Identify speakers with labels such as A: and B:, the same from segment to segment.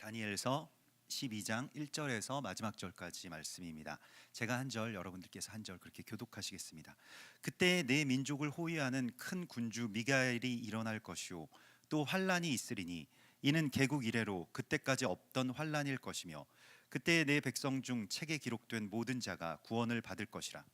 A: 다니엘서 12장 1절에서 마지막 절까지 말씀입니다. 제가 한 절, 여러분들께서 한 절 그렇게 교독하시겠습니다. 그때 내 민족을 호위하는 큰 군주 미가엘이 일어날 것이요 또 환란이 있으리니 이는 개국 이래로 그때까지 없던 환란일 것이며 그때 내 백성 중 책에 기록된 모든 자가 구원을 받을 것이라.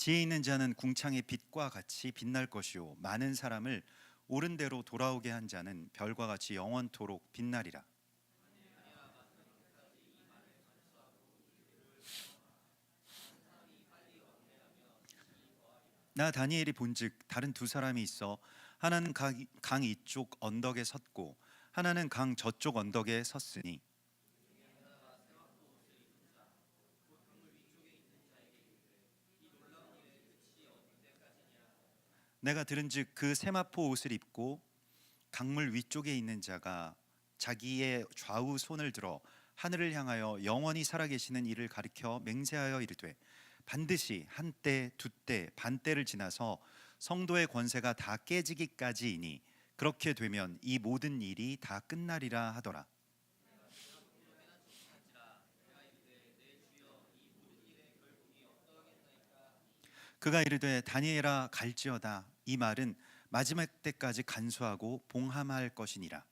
A: 지혜 있는 자는 궁창의 빛과 같이 빛날 것이요 많은 사람을 옳은 대로 돌아오게 한 자는 별과 같이 영원토록 빛나리라. 나 다니엘이 본즉 다른 두 사람이 있어 하나는 강 이쪽 언덕에 섰고 하나는 강 저쪽 언덕에 섰으니 내가 들은즉 그 세마포 옷을 입고 강물 위쪽에 있는 자가 자기의 좌우 손을 들어 하늘을 향하여 영원히 살아계시는 이를 가리켜 맹세하여 이르되 반드시 한때 두때 반때를 지나서 성도의 권세가 다 깨지기까지이니 그렇게 되면 이 모든 일이 다 끝나리라 하더라. 그가 이르되 다니엘아 갈지어다. 이 말은 마지막 때까지 간수하고 봉함할 것이니라.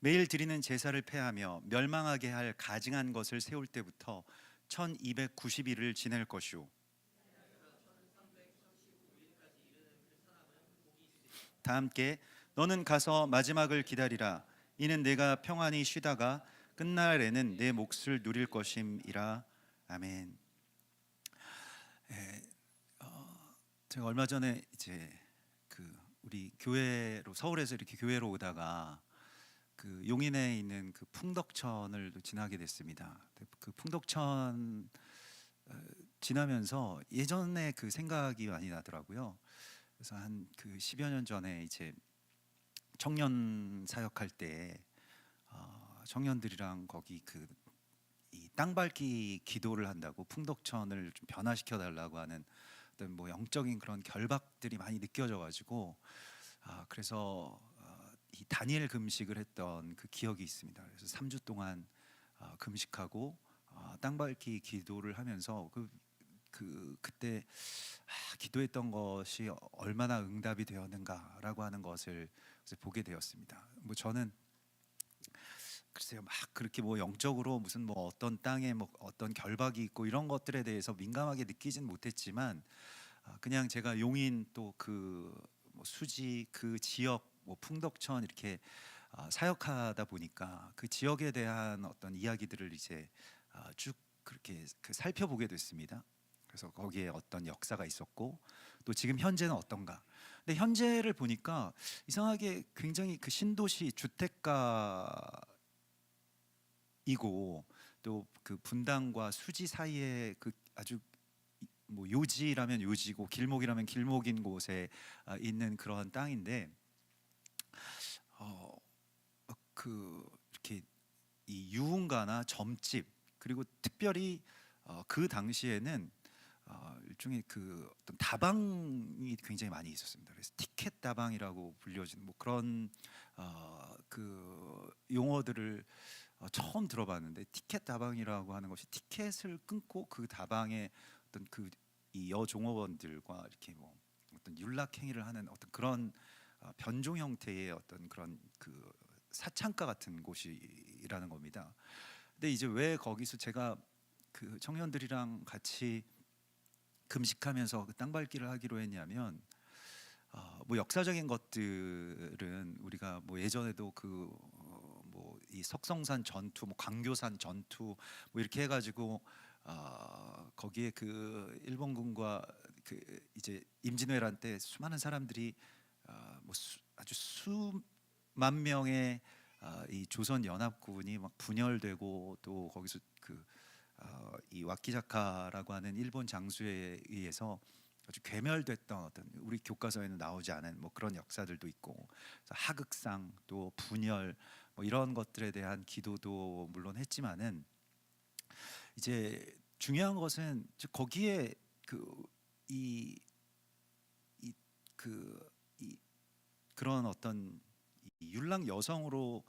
A: 매일 드리는 제사를 폐하며 멸망하게 할 가증한 것을 세울 때부터 1290일을 지낼 것이요 다 함께 너는 가서 마지막을 기다리라. 이는 내가 평안히 쉬다가 끝날에는 내 몫을 누릴 것임이라. 아멘. 예, 제가 얼마 전에 이제 그 우리 교회로 서울에서 이렇게 교회로 오다가 그 용인에 있는 그 풍덕천을 지나게 됐습니다. 그 풍덕천 지나면서 예전에 그 생각이 많이 나더라고요. 그래서 한 그 10여 년 전에 이제 청년 사역할 때 청년들이랑 거기 그 이 땅밟기 기도를 한다고 풍덕천을 좀 변화시켜 달라고 하는 어떤 뭐 영적인 그런 결박들이 많이 느껴져가지고 그래서 이 다니엘 금식을 했던 그 기억이 있습니다. 그래서 3주 동안 금식하고 땅밟기 기도를 하면서 그때 기도했던 것이 얼마나 응답이 되었는가라고 하는 것을 보게 되었습니다. 뭐 저는 글쎄요, 막 그렇게 뭐 영적으로 무슨 뭐 어떤 땅에 뭐 어떤 결박이 있고 이런 것들에 대해서 민감하게 느끼진 못했지만 그냥 제가 용인 또 그 뭐 수지 그 지역 뭐 풍덕천 이렇게 사역하다 보니까 그 지역에 대한 어떤 이야기들을 이제 쭉 그렇게 살펴보게 됐습니다. 그래서 거기에 어떤 역사가 있었고 또 지금 현재는 어떤가. 근데 현재를 보니까 이상하게 굉장히 그 신도시 주택가이고 또 그 분당과 수지 사이에 그 아주 뭐 요지라면 요지고 길목이라면 길목인 곳에 있는 그런 땅인데 어, 이렇게 이 유흥가나 점집 그리고 특별히 그 당시에는 일종의 그 어떤 다방이 굉장히 많이 있었습니다. 그래서 티켓 다방이라고 불려지는 뭐 그런 그 용어들을 처음 들어봤는데 티켓 다방이라고 하는 것이 티켓을 끊고 그 다방에 어떤 그 이 여종업원들과 이렇게 뭐 어떤 윤락 행위를 하는 어떤 그런 변종 형태의 어떤 그런 그 사창가 같은 곳이라는 겁니다. 근데 이제 왜 거기서 제가 그 청년들이랑 같이 금식하면서 그 땅밟기를 하기로 했냐면 뭐 역사적인 것들은 우리가 뭐 예전에도 그 뭐 이 석성산 전투, 뭐 광교산 전투 뭐 이렇게 해가지고 거기에 그 일본군과 그 이제 임진왜란 때 수많은 사람들이 뭐 아주 수만 명의 이 조선 연합군이 막 분열되고 또 거기서 이 와키자카라고 하는 일본 장수에 의해서 아주 괴멸됐던 어떤 우리 교과서에는 나오지 않은 뭐 그런 역사들도 있고, 그래서 하극상 또 분열 뭐 이런 것들에 대한 기도도 물론 했지만은 이제 중요한 것은 거기에 그이이그 그런 어떤 이 율랑 여성으로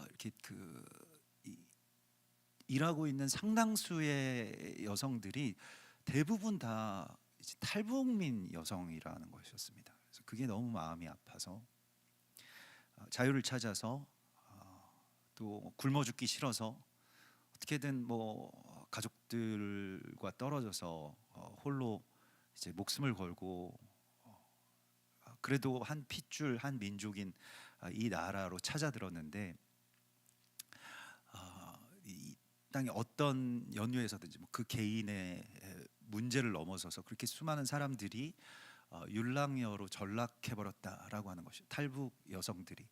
A: 이렇게 일하고 있는 상당수의 여성들이 대부분 다 이제 탈북민 여성이라는 것이었습니다. 그래서 그게 너무 마음이 아파서 자유를 찾아서 또 굶어 죽기 싫어서 어떻게든 뭐 가족들과 떨어져서 홀로 이제 목숨을 걸고 그래도 한 핏줄 한 민족인 이 나라로 찾아들었는데 이 땅에 어떤 연유에서든지 뭐 그 개인의 문제를 넘어서서 그렇게 수많은 사람들이 율랑여로 전락해버렸다라고 하는 것이 탈북 여성들이,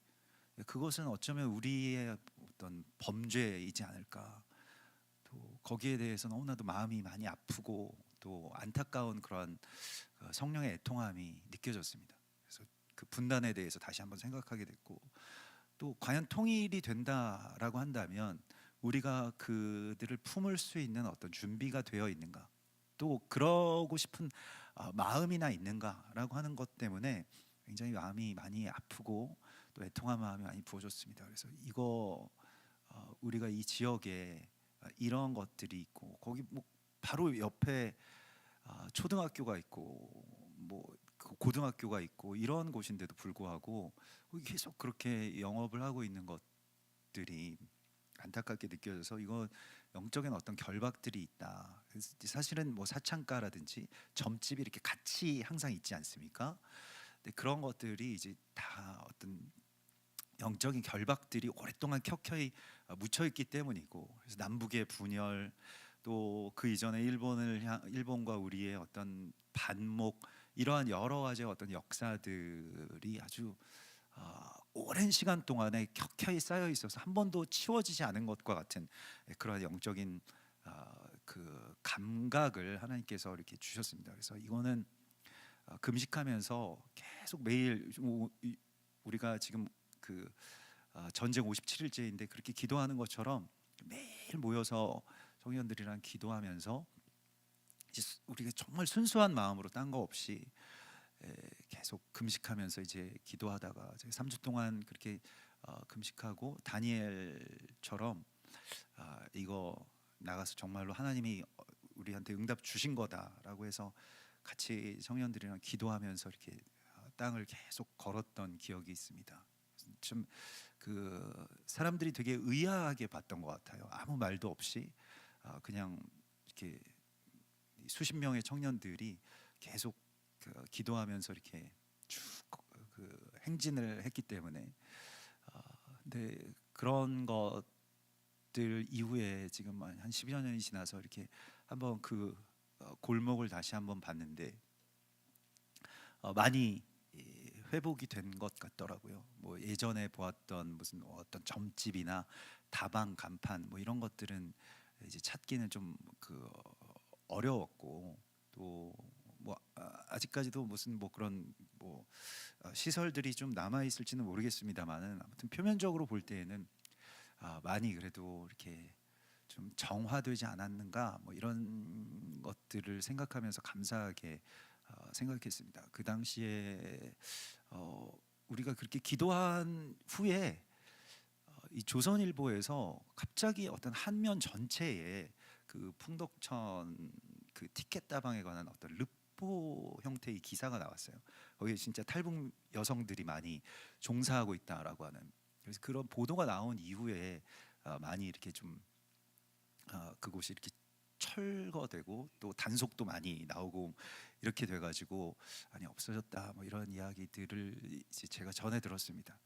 A: 그것은 어쩌면 우리의 어떤 범죄이지 않을까. 또 거기에 대해서 너무나도 마음이 많이 아프고 또 안타까운 그런 성령의 애통함이 느껴졌습니다. 그래서 그 분단에 대해서 다시 한번 생각하게 됐고, 또 과연 통일이 된다라고 한다면 우리가 그들을 품을 수 있는 어떤 준비가 되어 있는가, 또 그러고 싶은 마음이나 있는가라고 하는 것 때문에 굉장히 마음이 많이 아프고 또 애통한 마음이 많이 부어졌습니다. 그래서 이거 우리가 이 지역에 이런 것들이 있고 거기 뭐 바로 옆에 초등학교가 있고 뭐 고등학교가 있고 이런 곳인데도 불구하고 계속 그렇게 영업을 하고 있는 것들이 안타깝게 느껴져서 이거 영적인 어떤 결박들이 있다. 사실은 뭐 사창가라든지 점집이 이렇게 같이 항상 있지 않습니까? 근데 그런 것들이 이제 다 어떤 영적인 결박들이 오랫동안 켜켜이 묻혀 있기 때문이고, 그래서 남북의 분열 또 그 이전에 일본과 우리의 어떤 반목, 이러한 여러 가지의 어떤 역사들이 아주 오랜 시간 동안에 켜켜이 쌓여 있어서 한 번도 치워지지 않은 것과 같은 그런 영적인 그 감각을 하나님께서 이렇게 주셨습니다. 그래서 이거는 금식하면서 계속 매일 우리가 지금 그 전쟁 57일째인데 그렇게 기도하는 것처럼 매일 모여서 청년들이랑 기도하면서 이제 우리가 정말 순수한 마음으로 딴 거 없이 계속 금식하면서 이제 기도하다가 3주 동안 그렇게 금식하고 다니엘처럼 이거 나가서 정말로 하나님이 우리한테 응답 주신 거다라고 해서 같이 청년들이랑 기도하면서 이렇게 땅을 계속 걸었던 기억이 있습니다. 좀 그 사람들이 되게 의아하게 봤던 것 같아요. 아무 말도 없이 그냥 이렇게 수십 명의 청년들이 계속 기도하면서 이렇게 쭉 행진을 했기 때문에 근데 그런 것들 이후에 지금 한 10여 년이 지나서 이렇게 한번 그 골목을 다시 한번 봤는데 많이 회복이 된 것 같더라고요. 뭐 예전에 보았던 무슨 어떤 점집이나 다방 간판 뭐 이런 것들은 이제 찾기는 좀 어려웠고, 또 뭐 아직까지도 무슨 뭐 그런 뭐 시설들이 좀 남아 있을지는 모르겠습니다만은 아무튼 표면적으로 볼 때에는 많이 그래도 이렇게 좀 정화되지 않았는가 뭐 이런 것들을 생각하면서 감사하게 생각했습니다. 그 당시에 우리가 그렇게 기도한 후에 이 조선일보에서 갑자기 어떤 한면 전체에 그 풍덕천 그 티켓 다방에 관한 어떤 르포 형태의 기사가 나왔어요. 거기에 진짜 탈북 여성들이 많이 종사하고 있다라고 하는. 그래서 그런 보도가 나온 이후에 많이 이렇게 좀 그곳이 이렇게 철거되고 또 단속도 많이 나오고 이렇게 돼가지고 아니 없어졌다 뭐 이런 이야기들을 이제 제가 전해 들었습니다.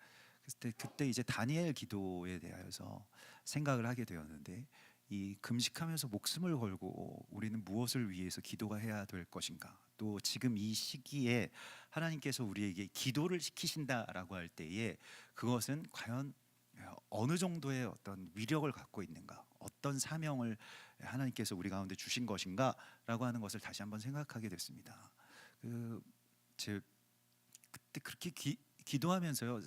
A: 그때 이제 다니엘 기도에 대하여서 생각을 하게 되었는데, 이 금식하면서 목숨을 걸고 우리는 무엇을 위해서 기도가 해야 될 것인가, 또 지금 이 시기에 하나님께서 우리에게 기도를 시키신다라고 할 때에 그것은 과연 어느 정도의 어떤 위력을 갖고 있는가, 어떤 사명을 하나님께서 우리 가운데 주신 것인가라고 하는 것을 다시 한번 생각하게 됐습니다. 그제 그때 그렇게 기도하면서요.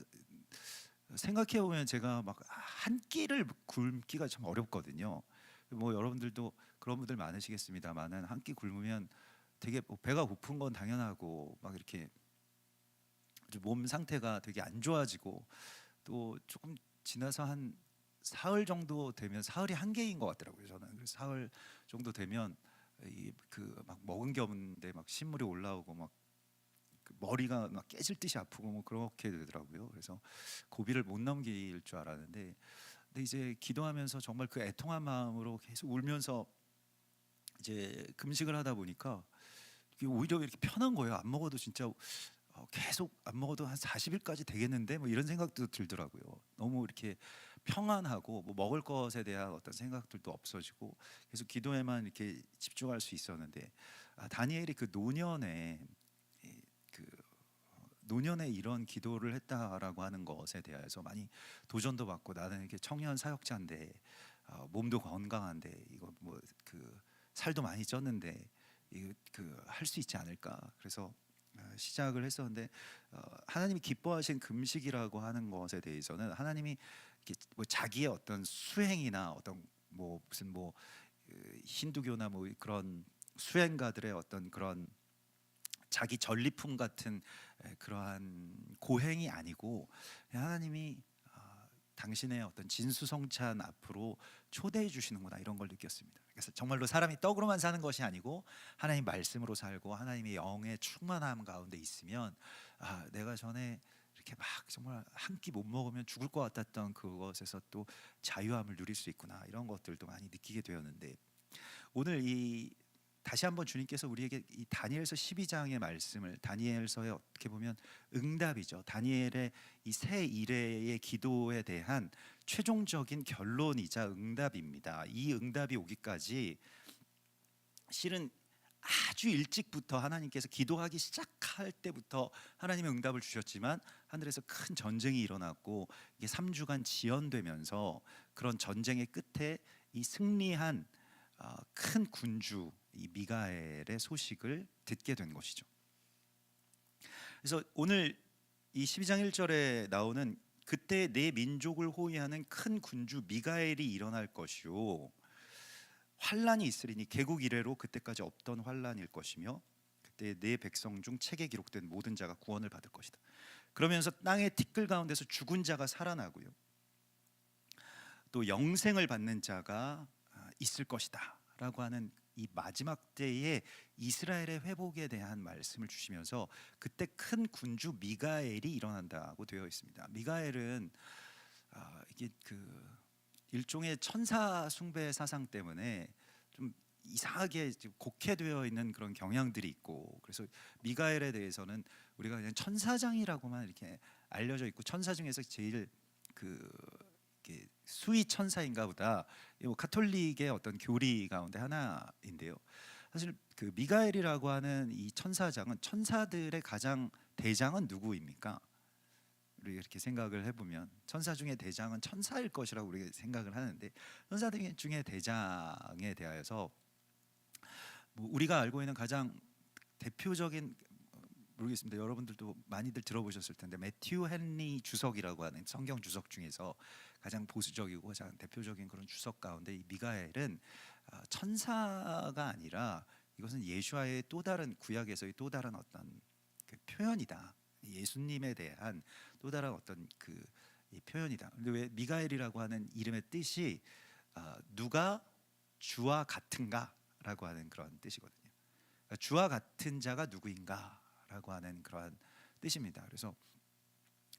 A: 생각해 보면 제가 막 한 끼를 굶기가 참 어렵거든요. 뭐 여러분들도 그런 분들 많으시겠습니다만은 한 끼 굶으면 되게 뭐 배가 고픈 건 당연하고 막 이렇게 몸 상태가 되게 안 좋아지고 또 조금 지나서 한 사흘 정도 되면 사흘이 한계인 것 같더라고요. 저는 그래서 사흘 정도 되면 이 그 막 먹은 게 없는데 막 신물이 올라오고 막 그 머리가 막 깨질 듯이 아프고 뭐 그렇게 되더라고요. 그래서 고비를 못 넘길 줄 알았는데 근데 이제 기도하면서 정말 그 애통한 마음으로 계속 울면서 이제 금식을 하다 보니까 이게 오히려 이렇게 편한 거예요. 안 먹어도 진짜 계속 안 먹어도 한 40일까지 되겠는데 뭐 이런 생각도 들더라고요. 너무 이렇게 평안하고 뭐 먹을 것에 대한 어떤 생각들도 없어지고 계속 기도에만 이렇게 집중할 수 있었는데 다니엘이 그 노년에 그 노년에 이런 기도를 했다라고 하는 것에 대해서 많이 도전도 받고 나는 이렇게 청년 사역자인데 몸도 건강한데 이거 뭐 그 살도 많이 쪘는데 이거 그 할 수 있지 않을까 그래서 시작을 했었는데 하나님이 기뻐하신 금식이라고 하는 것에 대해서는 하나님이 이렇게 뭐 자기의 어떤 수행이나 어떤 뭐 무슨 뭐 힌두교나 뭐 그런 수행가들의 어떤 그런 자기 전리품 같은 그러한 고행이 아니고 하나님이 당신의 어떤 진수성찬 앞으로 초대해 주시는구나 이런 걸 느꼈습니다. 그래서 정말로 사람이 떡으로만 사는 것이 아니고 하나님 말씀으로 살고 하나님의 영의 충만함 가운데 있으면 내가 전에 이렇게 막 정말 한 끼 못 먹으면 죽을 것 같았던 그것에서 또 자유함을 누릴 수 있구나 이런 것들도 많이 느끼게 되었는데 오늘 이 다시 한번 주님께서 우리에게 이 다니엘서 12장의 말씀을 다니엘서의 어떻게 보면 응답이죠. 다니엘의 이 새 이레의 기도에 대한 최종적인 결론이자 응답입니다. 이 응답이 오기까지 실은 아주 일찍부터 하나님께서 기도하기 시작할 때부터 하나님의 응답을 주셨지만 하늘에서 큰 전쟁이 일어났고 이게 3주간 지연되면서 그런 전쟁의 끝에 이 승리한 큰 군주 이 미가엘의 소식을 듣게 된 것이죠. 그래서 오늘 이 12장 1절에 나오는 그때 내 민족을 호위하는 큰 군주 미가엘이 일어날 것이요 환란이 있으리니 개국 이래로 그때까지 없던 환란일 것이며 그때 내 백성 중 책에 기록된 모든 자가 구원을 받을 것이다. 그러면서 땅의 티끌 가운데서 죽은 자가 살아나고요 또 영생을 받는 자가 있을 것이다 라고 하는 이 마지막 때의 이스라엘의 회복에 대한 말씀을 주시면서 그때 큰 군주 미가엘이 일어난다고 되어 있습니다. 미가엘은 이게 그 일종의 천사 숭배 사상 때문에 좀 이상하게 곡해되어 있는 그런 경향들이 있고 그래서 미가엘에 대해서는 우리가 그냥 천사장이라고만 이렇게 알려져 있고 천사 중에서 제일 그 수위 천사인가 보다. 카톨릭의 어떤 교리 가운데 하나인데요. 사실 그 미가엘이라고 하는 이 천사장은 천사들의 가장 대장은 누구입니까? 우리가 이렇게 생각을 해보면 천사 중에 대장은 천사일 것이라고 우리가 생각을 하는데 천사들 중에 대장에 대하여서 뭐 우리가 알고 있는 가장 대표적인 모르겠습니다. 여러분들도 많이들 들어보셨을 텐데 매튜 헨리 주석이라고 하는 성경 주석 중에서 가장 보수적이고 가장 대표적인 그런 주석 가운데 이 미가엘은 천사가 아니라 이것은 예수와의 또 다른 구약에서의 또 다른 어떤 그 표현이다. 예수님에 대한 또 다른 어떤 그 이 표현이다. 근데 왜 미가엘이라고 하는 이름의 뜻이 누가 주와 같은가라고 하는 그런 뜻이거든요. 그러니까 주와 같은 자가 누구인가? 라고 하는 그러한 뜻입니다. 그래서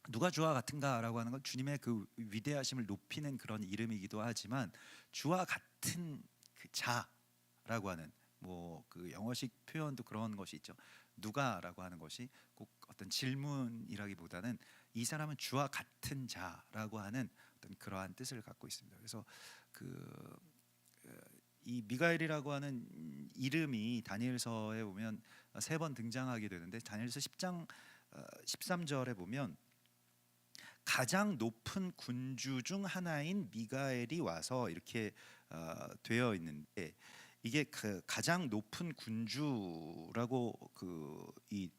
A: 누가 주와 같은가라고 하는 건 주님의 그 위대하심을 높이는 그런 이름이기도 하지만 주와 같은 그 자라고 하는 뭐 그 영어식 표현도 그런 것이 있죠. 누가라고 하는 것이 꼭 어떤 질문이라기보다는 이 사람은 주와 같은 자라고 하는 어떤 그러한 뜻을 갖고 있습니다. 그래서 이 미가엘이라고 하는 이름이 다니엘서에 보면 3번 등장하게 되는데 다니엘서 10장 13절에 보면 가장 높은 군주 중 하나인 미가엘이 와서 이렇게 되어 있는데 이게 그 가장 높은 군주라고 이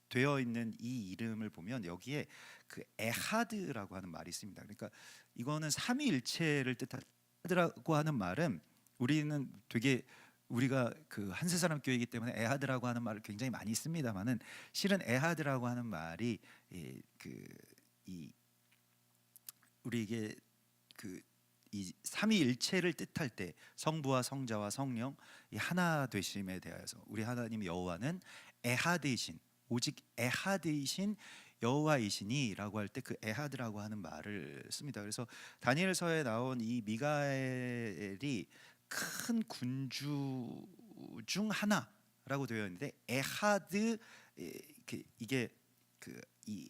A: 되어 있는 이 이름을 보면 여기에 그 에하드라고 하는 말이 있습니다. 그러니까 이거는 삼위일체를 뜻하더라고 하는 말은 우리는 되게 우리가 그 한세사람 교회이기 때문에 에하드라고 하는 말을 굉장히 많이 씁니다만은 실은 에하드라고 하는 말이 이 우리에게 이 삼위일체를 뜻할 때 성부와 성자와 성령 이 하나 되심에 대하여서 우리 하나님 여호와는 에하드이신 오직 에하드이신 여호와이시니라고 할 때 그 에하드라고 하는 말을 씁니다. 그래서 다니엘서에 나온 이 미가엘이 큰 군주 중 하나라고 되어 있는데 에하드 이게 그이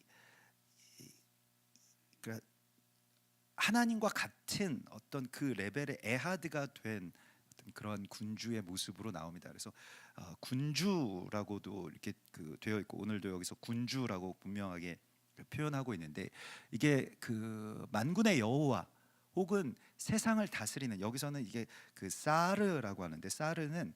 A: 하나님과 같은 어떤 그 레벨의 에하드가 된 어떤 그런 군주의 모습으로 나옵니다. 그래서 군주라고도 이렇게 되어 있고 오늘도 여기서 군주라고 분명하게 표현하고 있는데 이게 그 만군의 여호와 혹은 세상을 다스리는 여기서는 이게 그 사르라고 하는데 사르는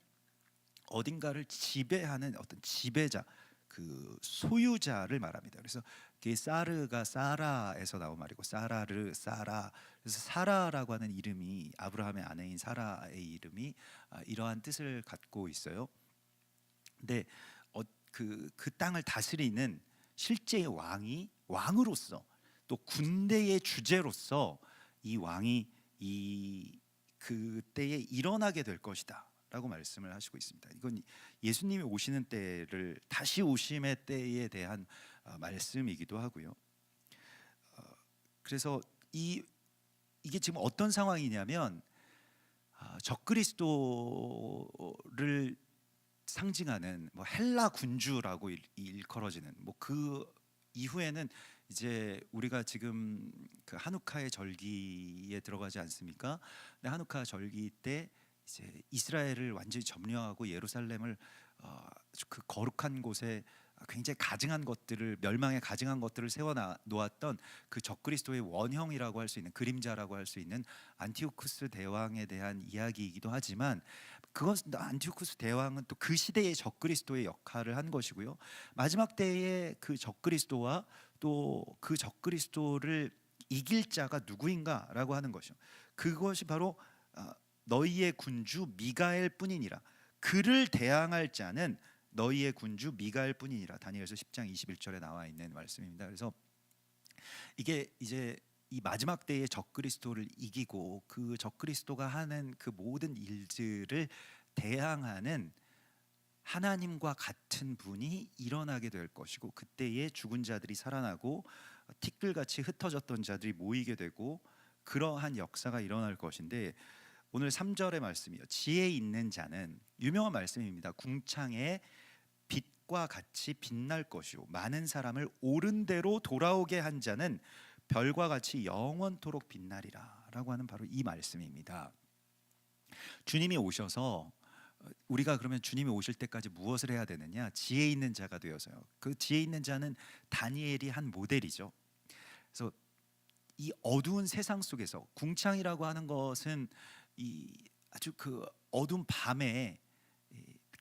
A: 어딘가를 지배하는 어떤 지배자 그 소유자를 말합니다. 그래서 그 사르가 사라에서 나온 말이고 사라르 사라 그래서 사라라고 하는 이름이 아브라함의 아내인 사라의 이름이 이러한 뜻을 갖고 있어요. 근데 그 땅을 다스리는 실제의 왕이 왕으로서 또 군대의 주제로서 이 왕이 이 그때에 일어나게 될 것이다. 라고 말씀을 하시고 있습니다. 이건 예수님이 오시는 때를 다시 오심의 때에 대한 말씀이기도 하고요. 그래서 이게 지금 어떤 상황이냐면 적그리스도를 상징하는 뭐 헬라 군주라고 일컬어지는 뭐 그 이후에는 이제 우리가 지금 그 한우카의 절기에 들어가지 않습니까? 근데 한우카 절기 때 이제 이스라엘을 완전히 점령하고 예루살렘을 그 거룩한 곳에 굉장히 가증한 것들을 멸망에 가증한 것들을 세워 놓았던 그 적그리스도의 원형이라고 할 수 있는 그림자라고 할 수 있는 안티오쿠스 대왕에 대한 이야기이기도 하지만 그것은 안티오쿠스 대왕은 또 그 시대의 적그리스도의 역할을 한 것이고요. 마지막 때의 그 적그리스도와 또 그 적그리스도를 이길 자가 누구인가라고 하는 것이요. 그것이 바로 너희의 군주 미가엘 뿐이니라. 그를 대항할 자는 너희의 군주 미가엘 뿐이니라. 다니엘서 10장 21절에 나와 있는 말씀입니다. 그래서 이게 이제 이 마지막 때의 적그리스도를 이기고 그 적그리스도가 하는 그 모든 일들을 대항하는 하나님과 같은 분이 일어나게 될 것이고 그때에 죽은 자들이 살아나고 티끌같이 흩어졌던 자들이 모이게 되고 그러한 역사가 일어날 것인데 오늘 3절의 말씀이요. 지혜 있는 자는 유명한 말씀입니다. 궁창에 빛과 같이 빛날 것이요 많은 사람을 옳은 대로 돌아오게 한 자는 별과 같이 영원토록 빛나리라 라고 하는 바로 이 말씀입니다. 주님이 오셔서 우리가 그러면 주님이 오실 때까지 무엇을 해야 되느냐? 지혜 있는 자가 되어서요. 그 지혜 있는 자는 다니엘이 한 모델이죠. 그래서 이 어두운 세상 속에서 궁창이라고 하는 것은 이 아주 그 어두운 밤에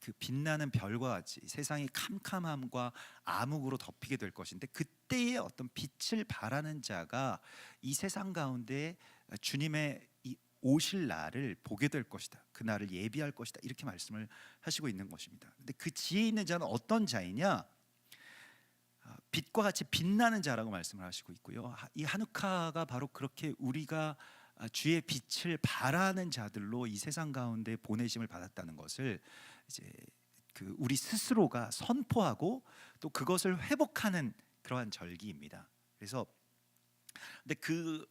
A: 그 빛나는 별과 같이 세상이 캄캄함과 암흑으로 덮이게 될 것인데 그때의 어떤 빛을 바라는 자가 이 세상 가운데 주님의 이 오실 날을 보게 될 것이다. 그 날을 예비할 것이다. 이렇게 말씀을 하시고 있는 것입니다. 근데 그 지혜 있는 자는 어떤 자이냐? 빛과 같이 빛나는 자라고 말씀을 하시고 있고요. 이 하누카가 바로 그렇게 우리가 주의 빛을 바라는 자들로 이 세상 가운데 보내심을 받았다는 것을 이제 그 우리 스스로가 선포하고 또 그것을 회복하는 그러한 절기입니다. 그래서 근데 그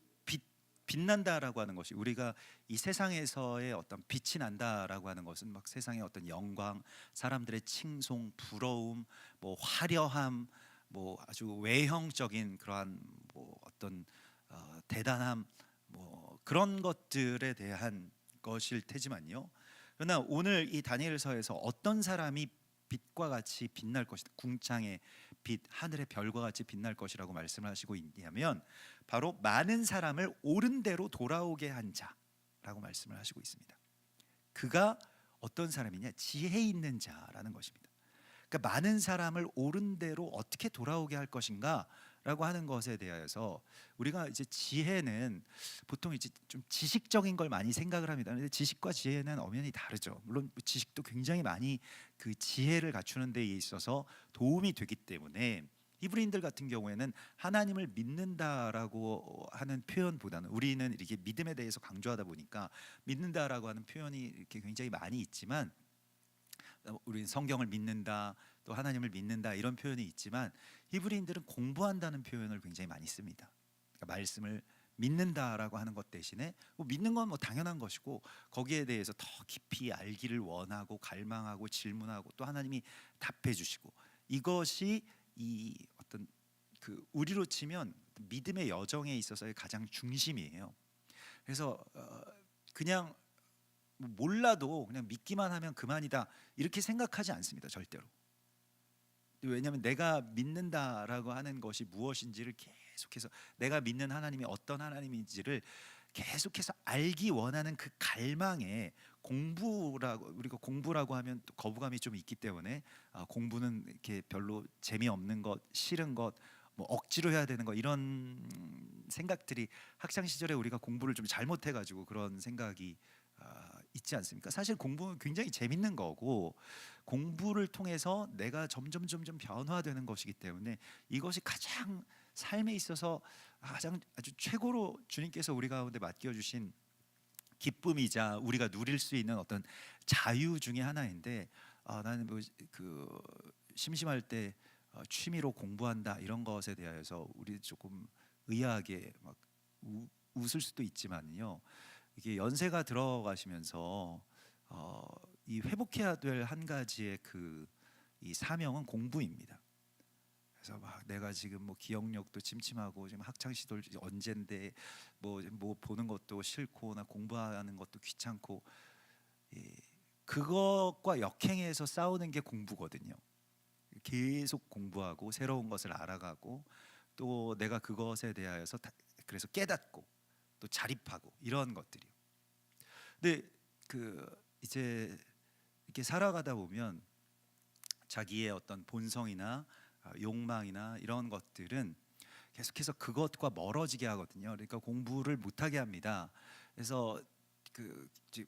A: 빛난다라고 하는 것이 우리가 이 세상에서의 어떤 빛이 난다라고 하는 것은 막 세상의 어떤 영광, 사람들의 칭송, 부러움, 뭐 화려함, 뭐 아주 외형적인 그러한 뭐 어떤 대단함, 뭐 그런 것들에 대한 것일 테지만요. 그러나 오늘 이 다니엘서에서 어떤 사람이 빛과 같이 빛날 것이다. 궁창의 빛, 하늘의 별과 같이 빛날 것이라고 말씀을 하시고 있냐면 바로 많은 사람을 옳은 대로 돌아오게 한 자라고 말씀을 하시고 있습니다. 그가 어떤 사람이냐? 지혜 있는 자라는 것입니다. 그러니까 많은 사람을 옳은 대로 어떻게 돌아오게 할 것인가라고 하는 것에 대하여서 우리가 이제 지혜는 보통 이제 좀 지식적인 걸 많이 생각을 합니다. 근데 지식과 지혜는 엄연히 다르죠. 물론 지식도 굉장히 많이 그 지혜를 갖추는 데 있어서 도움이 되기 때문에 히브리인들 같은 경우에는 하나님을 믿는다라고 하는 표현보다는 우리는 이렇게 믿음에 대해서 강조하다 보니까 믿는다라고 하는 표현이 이렇게 굉장히 많이 있지만 우리는 성경을 믿는다 또 하나님을 믿는다 이런 표현이 있지만 히브리인들은 공부한다는 표현을 굉장히 많이 씁니다. 그러니까 말씀을 믿는다라고 하는 것 대신에 뭐 믿는 건 뭐 당연한 것이고 거기에 대해서 더 깊이 알기를 원하고 갈망하고 질문하고 또 하나님이 답해 주시고 이것이 이 어떤 그 우리로 치면 믿음의 여정에 있어서의 가장 중심이에요. 그래서 그냥 몰라도 그냥 믿기만 하면 그만이다 이렇게 생각하지 않습니다. 절대로. 왜냐하면 내가 믿는다라고 하는 것이 무엇인지를 계속해서 내가 믿는 하나님이 어떤 하나님인지를 계속해서 알기 원하는 그 갈망에 공부라고 우리가 공부라고 하면 또 거부감이 좀 있기 때문에 공부는 이렇게 별로 재미없는 것, 싫은 것, 뭐 억지로 해야 되는 것 이런 생각들이 학창 시절에 우리가 공부를 좀 잘못해가지고 그런 생각이 있지 않습니까? 사실 공부는 굉장히 재밌는 거고 공부를 통해서 내가 점점 변화되는 것이기 때문에 이것이 가장 삶에 있어서 가장 아주 최고로 주님께서 우리 가운데 맡겨주신 기쁨이자 우리가 누릴 수 있는 어떤 자유 중에 하나인데 나는 뭐 그 심심할 때 취미로 공부한다 이런 것에 대하여서 우리 조금 의아하게 막 웃을 수도 있지만요. 이게 연세가 들어가시면서 이 회복해야 될 한 가지의 그 이 사명은 공부입니다. 그래서 막 내가 지금 뭐 기억력도 침침하고 지금 학창 시절 언젠데 뭐 보는 것도 싫고 나 공부하는 것도 귀찮고 그것과 역행해서 싸우는 게 공부거든요. 계속 공부하고 새로운 것을 알아가고 또 내가 그것에 대하여서 그래서 깨닫고 또 자립하고 이런 것들이요. 근데 그 이제 이렇게 살아가다 보면 자기의 어떤 본성이나 욕망이나 이런 것들은 계속해서 그것과 멀어지게 하거든요. 그러니까 공부를 못하게 합니다. 그래서 그 이제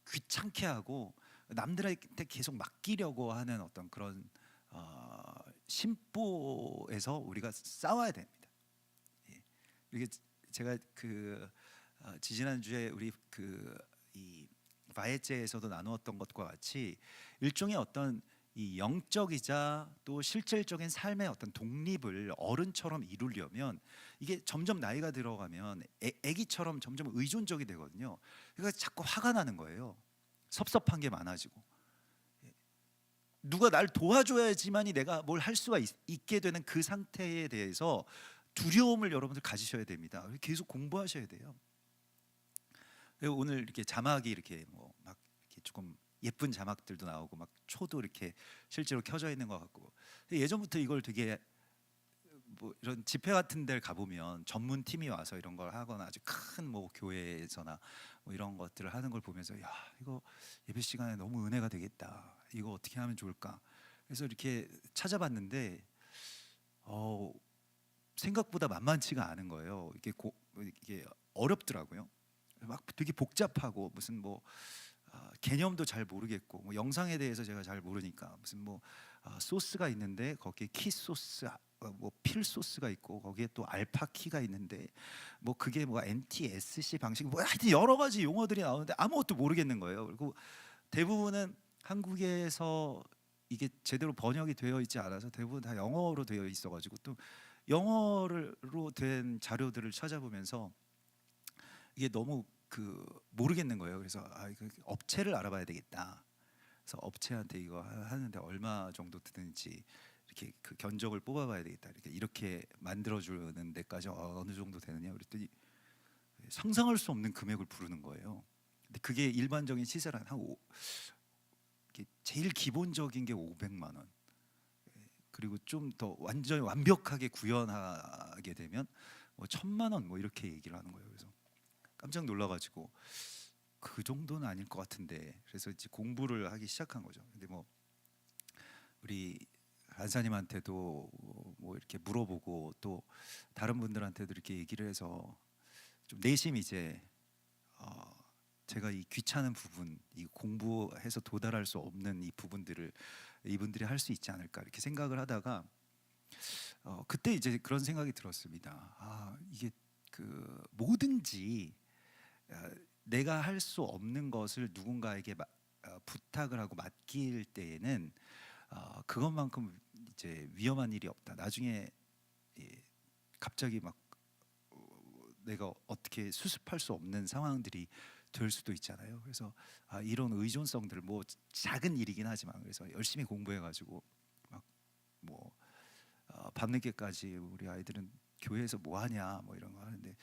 A: 귀찮게 하고 남들한테 계속 맡기려고 하는 어떤 그런 심보에서 우리가 싸워야 됩니다. 예. 이게 제가 그 지지난주에 우리 그 이 바에제에서도 나누었던 것과 같이 일종의 어떤 이 영적이자 또 실질적인 삶의 어떤 독립을 어른처럼 이루려면 이게 점점 나이가 들어가면 애기처럼 점점 의존적이 되거든요. 그러니까 자꾸 화가 나는 거예요. 섭섭한 게 많아지고 누가 날 도와줘야지만이 내가 뭘 할 수가 있게 되는 그 상태에 대해서 두려움을 여러분들 가지셔야 됩니다. 계속 공부하셔야 돼요. 오늘 이렇게 자막이 이렇게 뭐 막 이렇게 조금 예쁜 자막들도 나오고 막 초도 이렇게 실제로 켜져 있는 것 같고 예전부터 이걸 되게 뭐 이런 집회 같은 데를 가보면 전문 팀이 와서 이런 걸 하거나 아주 큰 뭐 교회에서나 뭐 이런 것들을 하는 걸 보면서 야 이거 예배 시간에 너무 은혜가 되겠다 이거 어떻게 하면 좋을까 그래서 이렇게 찾아봤는데 생각보다 만만치가 않은 거예요. 이게 어렵더라고요. 막 되게 복잡하고 무슨 뭐 개념도 잘 모르겠고 뭐 영상에 대해서 제가 잘 모르니까 무슨 뭐 소스가 있는데 거기에 키 소스 뭐 필 소스가 있고 거기에 또 알파 키가 있는데 뭐 그게 뭐 NTSC 방식 뭐 하여튼 여러 가지 용어들이 나오는데 아무것도 모르겠는 거예요. 그리고 대부분은 한국에서 이게 제대로 번역이 되어 있지 않아서 대부분 다 영어로 되어 있어가지고 또 영어로 된 자료들을 찾아보면서 이게 너무 그 모르겠는 거예요. 그래서 이거 업체를 알아봐야 되겠다. 그래서 업체한테 이거 하는데 얼마 정도 드는지 이렇게 그 견적을 뽑아봐야 되겠다. 이렇게 만들어주는 데까지 어느 정도 되느냐 그랬더니 상상할 수 없는 금액을 부르는 거예요. 근데 그게 일반적인 시세랑 제일 기본적인 게 500만 원. 그리고 좀 더 완전히 완벽하게 구현하게 되면 뭐 1000만 원 뭐 이렇게 얘기를 하는 거예요. 그래서 깜짝 놀라가지고 그 정도는 아닐 것 같은데, 그래서 이제 공부를 하기 시작한 거죠. 근데 뭐 우리 안사님한테도 뭐 이렇게 물어보고 또 다른 분들한테도 이렇게 얘기를 해서 좀 내심 이제 어 제가 이 귀찮은 부분, 이 공부해서 도달할 수 없는 이 부분들을 이분들이 할 수 있지 않을까 이렇게 생각을 하다가 그때 이제 그런 생각이 들었습니다. 아, 이게 그 뭐든지 어, 내가 할 수 없는 것을 누군가에게 부탁을 하고 맡길 때에는 그것만큼 이제 위험한 일이 없다. 나중에 예, 갑자기 막 내가 어떻게 수습할 수 없는 상황들이 될 수도 있잖아요. 그래서 이런 의존성들, 뭐 작은 일이긴 하지만, 그래서 열심히 공부해가지고 막뭐 밤늦게까지 우리 아이들은 교회에서 뭐 하냐 뭐 이런 거 하는데,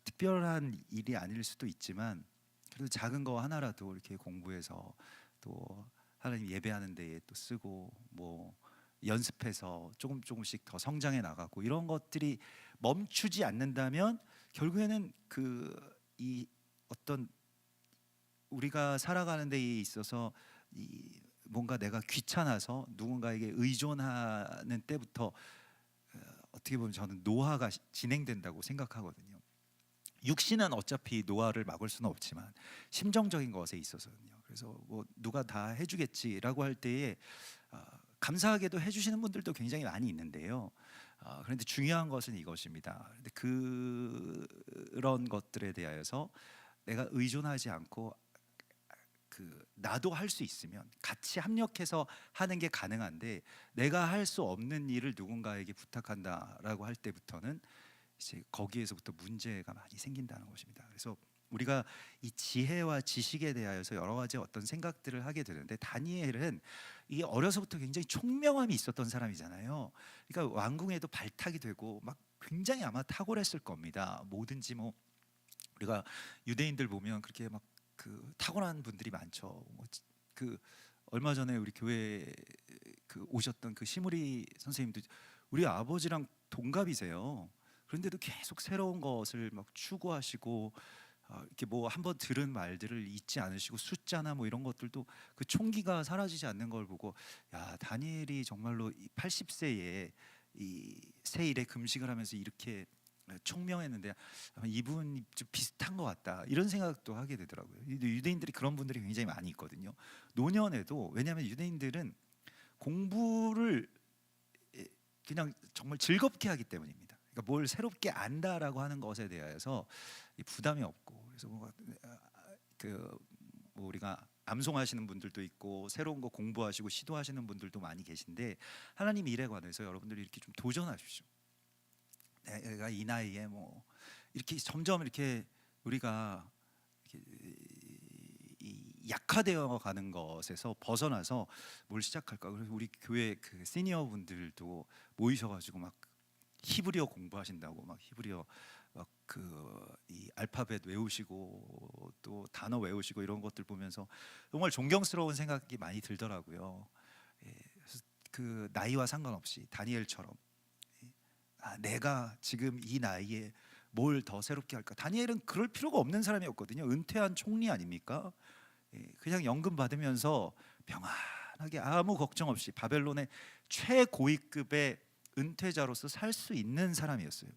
A: 특별한 일이 아닐 수도 있지만 그래도 작은 거 하나라도 이렇게 공부해서 또 하나님 예배하는 데에 또 쓰고 뭐 연습해서 조금 조금씩 더 성장해 나가고, 이런 것들이 멈추지 않는다면 결국에는 그 이 어떤 우리가 살아가는 데에 있어서 이 뭔가 내가 귀찮아서 누군가에게 의존하는 때부터 어떻게 보면 저는 노화가 진행된다고 생각하거든요. 육신은 어차피 노화를 막을 수는 없지만 심정적인 것에 있어서는요. 그래서 뭐 누가 다 해주겠지라고 할 때에 감사하게도 해주시는 분들도 굉장히 많이 있는데요. 그런데 중요한 것은 이것입니다. 근데 그런 것들에 대하여서 내가 의존하지 않고 나도 할 수 있으면 같이 합력해서 하는 게 가능한데, 내가 할 수 없는 일을 누군가에게 부탁한다라고 할 때부터는 이제 거기에서부터 문제가 많이 생긴다는 것입니다. 그래서 우리가 이 지혜와 지식에 대하여서 여러 가지 어떤 생각들을 하게 되는데, 다니엘은 이 어려서부터 굉장히 총명함이 있었던 사람이잖아요. 그러니까 왕궁에도 발탁이 되고 막 굉장히 아마 탁월했을 겁니다. 뭐든지 뭐 우리가 유대인들 보면 그렇게 막 타고난 분들이 많죠. 그 얼마 전에 우리 교회 오셨던 그 시무리 선생님도 우리 아버지랑 동갑이세요. 그런데도 계속 새로운 것을 막 추구하시고 이렇게 뭐 한번 들은 말들을 잊지 않으시고, 숫자나 뭐 이런 것들도 그 총기가 사라지지 않는 걸 보고, 야, 다니엘이 정말로 80세에 이 세일에 금식을 하면서 이렇게 총명했는데 아마 이분이 좀 비슷한 것 같다, 이런 생각도 하게 되더라고요. 유대인들이 그런 분들이 굉장히 많이 있거든요. 노년에도. 왜냐하면 유대인들은 공부를 그냥 정말 즐겁게 하기 때문입니다. 그러니까 뭘 새롭게 안다라고 하는 것에 대해서 부담이 없고, 그래서 뭐 우리가 암송하시는 분들도 있고 새로운 거 공부하시고 시도하시는 분들도 많이 계신데, 하나님 일에 관해서 여러분들이 이렇게 좀 도전하십시오. 내가 이 나이에 뭐 이렇게 점점 이렇게 우리가 이렇게 약화되어 가는 것에서 벗어나서 뭘 시작할까. 그래서 우리 교회 그 시니어 분들도 모이셔가지고 막 히브리어 공부하신다고, 막 히브리어 막 이 알파벳 외우시고 또 단어 외우시고 이런 것들 보면서 정말 존경스러운 생각이 많이 들더라고요. 예, 그래서 그 나이와 상관없이 다니엘처럼 내가 지금 이 나이에 뭘 더 새롭게 할까. 다니엘은 그럴 필요가 없는 사람이었거든요. 은퇴한 총리 아닙니까? 그냥 연금 받으면서 평안하게 아무 걱정 없이 바벨론의 최고위급의 은퇴자로서 살 수 있는 사람이었어요.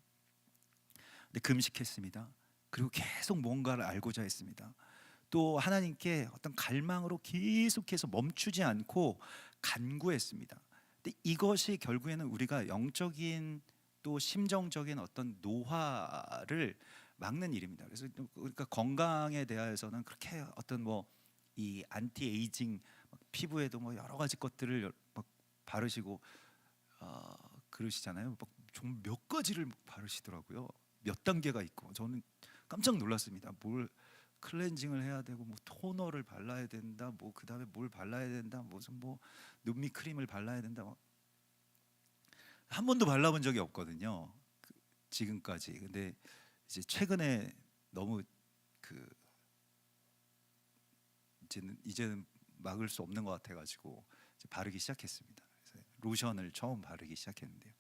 A: 근데 금식했습니다. 그리고 계속 뭔가를 알고자 했습니다. 또 하나님께 어떤 갈망으로 계속해서 멈추지 않고 간구했습니다. 근데 이것이 결국에는 우리가 영적인 또 심정적인 어떤 노화를 막는 일입니다. 그래서 그러니까 건강에 대해서는 그렇게 어떤 뭐 이 안티 에이징 피부에도 뭐 여러 가지 것들을 막 바르시고 그러시잖아요. 좀 몇 가지를 바르시더라고요. 몇 단계가 있고 저는 깜짝 놀랐습니다. 뭘 클렌징을 해야 되고 뭐 토너를 발라야 된다, 뭐 그다음에 뭘 발라야 된다, 무슨 뭐 눈밑 크림을 발라야 된다. 한 번도 발라본 적이 없거든요. 지금까지. 근데 이제 최근에 너무 이제는 막을 수 없는 것 같아가지고 이제 바르기 시작했습니다. 그래서 로션을 처음 바르기 시작했는데요.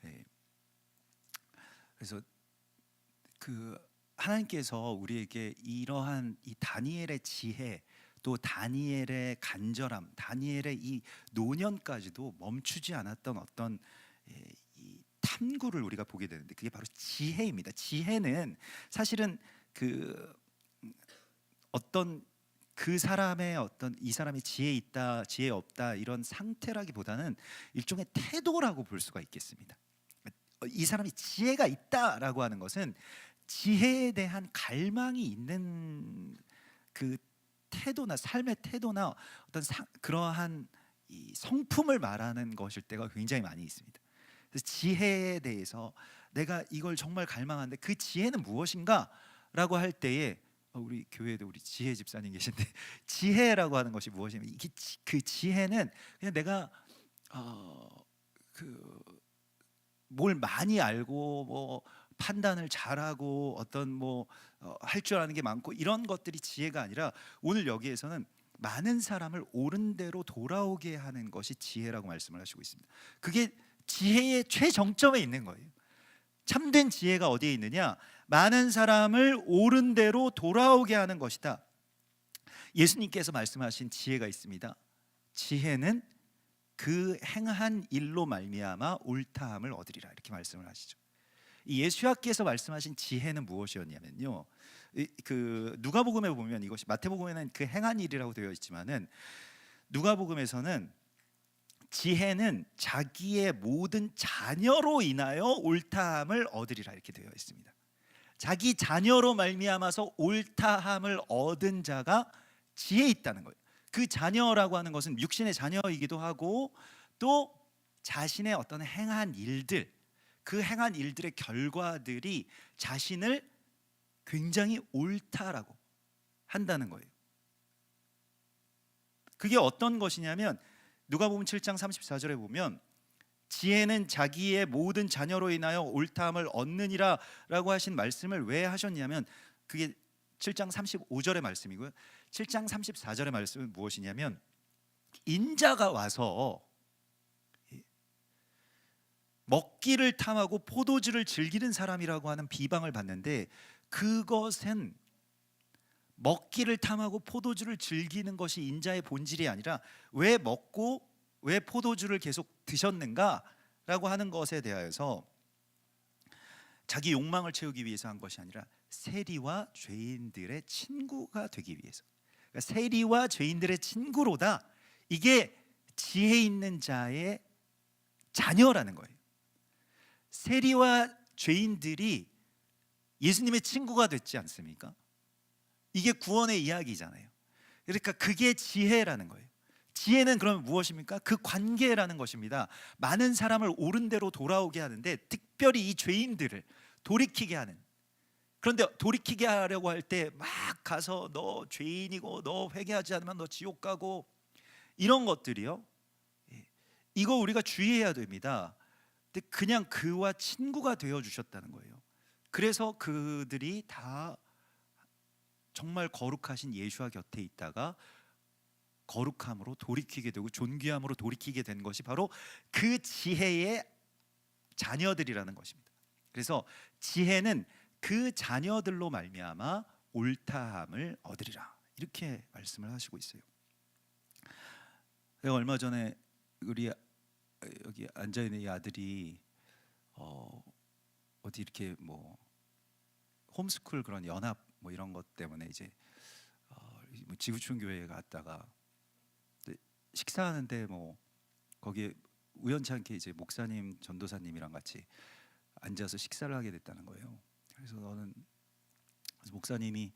A: 예. 그래서 하나님께서 우리에게 이러한 이 다니엘의 지혜, 또 다니엘의 간절함, 다니엘의 이 노년까지도 멈추지 않았던 어떤 이 탐구를 우리가 보게 되는데, 그게 바로 지혜입니다. 지혜는 사실은 그 어떤 그 사람의 어떤 이 사람이 지혜 있다, 지혜 없다 이런 상태라기보다는 일종의 태도라고 볼 수가 있겠습니다. 이 사람이 지혜가 있다라고 하는 것은 지혜에 대한 갈망이 있는 그 태도나 삶의 태도나 어떤 그러한 이 성품을 말하는 것일 때가 굉장히 많이 있습니다. 그래서 지혜에 대해서 내가 이걸 정말 갈망하는데 그 지혜는 무엇인가라고 할 때에 우리 교회에도 우리 지혜 집사님 계신데 지혜라고 하는 것이 무엇이냐면 이게 그 지혜는 그냥 내가 뭘 많이 알고 뭐 판단을 잘하고 어떤 뭐 할 줄 아는 게 많고 이런 것들이 지혜가 아니라, 오늘 여기에서는 많은 사람을 옳은 대로 돌아오게 하는 것이 지혜라고 말씀을 하시고 있습니다. 그게 지혜의 최정점에 있는 거예요. 참된 지혜가 어디에 있느냐? 많은 사람을 옳은 대로 돌아오게 하는 것이다. 예수님께서 말씀하신 지혜가 있습니다. 지혜는 그 행한 일로 말미암아 옳다함을 얻으리라, 이렇게 말씀을 하시죠. 이 예수님께서 말씀하신 지혜는 무엇이었냐면요, 그 누가복음에 보면 이것이, 마태복음에는 그 행한 일이라고 되어 있지만은 누가복음에서는 지혜는 자기의 모든 자녀로 인하여 옳다함을 얻으리라, 이렇게 되어 있습니다. 자기 자녀로 말미암아서 옳다함을 얻은 자가 지혜 있다는 거예요. 그 자녀라고 하는 것은 육신의 자녀이기도 하고, 또 자신의 어떤 행한 일들, 그 행한 일들의 결과들이 자신을 굉장히 옳다라고 한다는 거예요. 그게 어떤 것이냐면 누가복음 7장 34절에 보면 지혜는 자기의 모든 자녀로 인하여 옳다함을 얻느니라 라고 하신 말씀을 왜 하셨냐면, 그게 7장 35절의 말씀이고요. 7장 34절의 말씀은 무엇이냐면, 인자가 와서 먹기를 탐하고 포도주를 즐기는 사람이라고 하는 비방을 받는데, 그것은 먹기를 탐하고 포도주를 즐기는 것이 인자의 본질이 아니라 왜 먹고 왜 포도주를 계속 드셨는가라고 하는 것에 대하여서 자기 욕망을 채우기 위해서 한 것이 아니라 세리와 죄인들의 친구가 되기 위해서, 그러니까 세리와 죄인들의 친구로다, 이게 지혜 있는 자의 자녀라는 거예요. 세리와 죄인들이 예수님의 친구가 됐지 않습니까? 이게 구원의 이야기잖아요. 그러니까 그게 지혜라는 거예요. 지혜는 그러면 무엇입니까? 그 관계라는 것입니다. 많은 사람을 옳은 대로 돌아오게 하는데, 특별히 이 죄인들을 돌이키게 하는. 그런데 돌이키게 하려고 할 때 막 가서 너 죄인이고 너 회개하지 않으면 너 지옥 가고 이런 것들이요, 이거 우리가 주의해야 됩니다. 근데 그냥 그와 친구가 되어 주셨다는 거예요. 그래서 그들이 다 정말 거룩하신 예수와 곁에 있다가 거룩함으로 돌이키게 되고 존귀함으로 돌이키게 된 것이 바로 그 지혜의 자녀들이라는 것입니다. 그래서 지혜는 그 자녀들로 말미암아 옳다함을 얻으리라, 이렇게 말씀을 하시고 있어요. 제가 얼마 전에 우리 여기 앉아 있는 이 아들이 어디 이렇게 뭐 홈스쿨 그런 연합 뭐 이런 것 때문에 이제 뭐 지구촌 교회에 갔다가 식사하는데 뭐 거기에 우연치 않게 이제 목사님, 전도사님이랑 같이 앉아서 식사를 하게 됐다는 거예요. 그래서 목사님이